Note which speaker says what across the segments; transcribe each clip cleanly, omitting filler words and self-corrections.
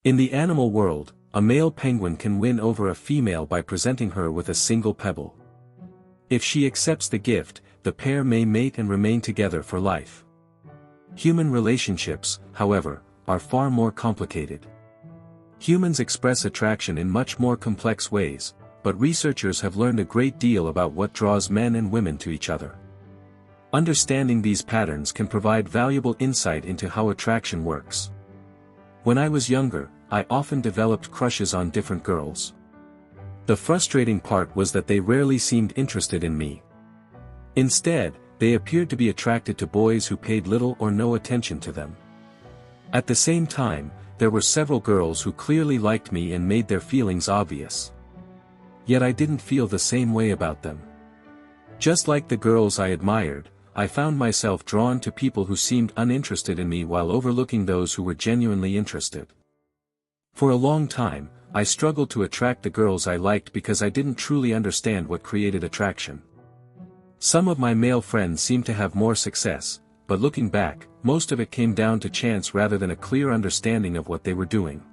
Speaker 1: In the animal world, a male penguin can win over a female by presenting her with a single pebble. If she accepts the gift, the pair may mate and remain together for life. Human relationships, however, are far more complicated. Humans express attraction in much more complex ways, but researchers have learned a great deal about what draws men and women to each other. Understanding these patterns can provide valuable insight into how attraction works. When I was younger, I often developed crushes on different girls. The frustrating part was that they rarely seemed interested in me. Instead, they appeared to be attracted to boys who paid little or no attention to them. At the same time, there were several girls who clearly liked me and made their feelings obvious. Yet I didn't feel the same way about them. Just like the girls I admired, I found myself drawn to people who seemed uninterested in me while overlooking those who were genuinely interested. For a long time, I struggled to attract the girls I liked because I didn't truly understand what created attraction. Some of my male friends seemed to have more success, but looking back, most of it came down to chance rather than a clear understanding of what they were doing.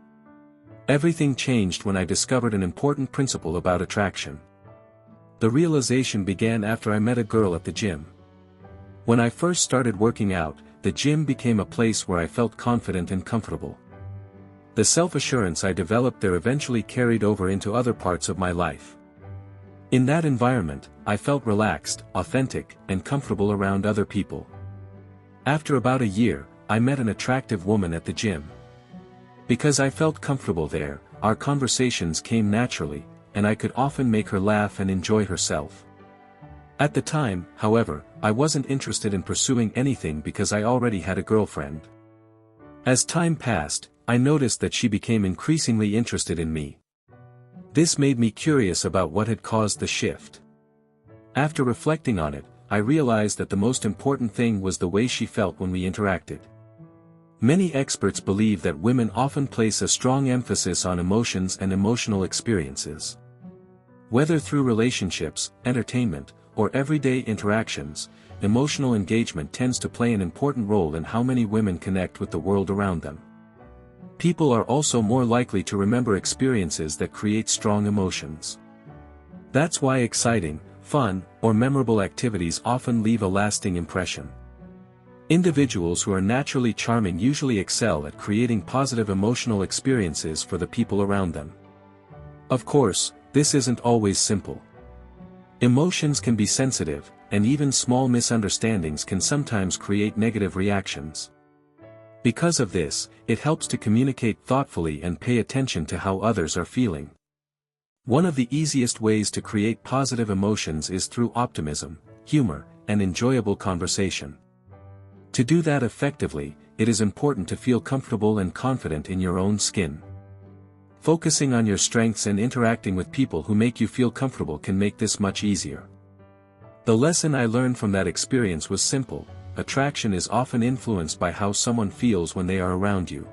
Speaker 1: Everything changed when I discovered an important principle about attraction. The realization began after I met a girl at the gym. When I first started working out, the gym became a place where I felt confident and comfortable. The self-assurance I developed there eventually carried over into other parts of my life. In that environment, I felt relaxed, authentic, and comfortable around other people. After about a year, I met an attractive woman at the gym. Because I felt comfortable there, our conversations came naturally, and I could often make her laugh and enjoy herself. At the time, however, I wasn't interested in pursuing anything because I already had a girlfriend. As time passed, I noticed that she became increasingly interested in me. This made me curious about what had caused the shift. After reflecting on it, I realized that the most important thing was the way she felt when we interacted. Many experts believe that women often place a strong emphasis on emotions and emotional experiences. Whether through relationships, entertainment, or everyday interactions, emotional engagement tends to play an important role in how many women connect with the world around them. People are also more likely to remember experiences that create strong emotions. That's why exciting, fun, or memorable activities often leave a lasting impression. Individuals who are naturally charming usually excel at creating positive emotional experiences for the people around them. Of course, this isn't always simple. Emotions can be sensitive, and even small misunderstandings can sometimes create negative reactions. Because of this, it helps to communicate thoughtfully and pay attention to how others are feeling. One of the easiest ways to create positive emotions is through optimism, humor, and enjoyable conversation. To do that effectively, it is important to feel comfortable and confident in your own skin. Focusing on your strengths and interacting with people who make you feel comfortable can make this much easier. The lesson I learned from that experience was simple: attraction is often influenced by how someone feels when they are around you.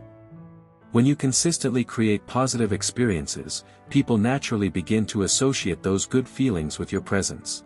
Speaker 1: When you consistently create positive experiences, people naturally begin to associate those good feelings with your presence.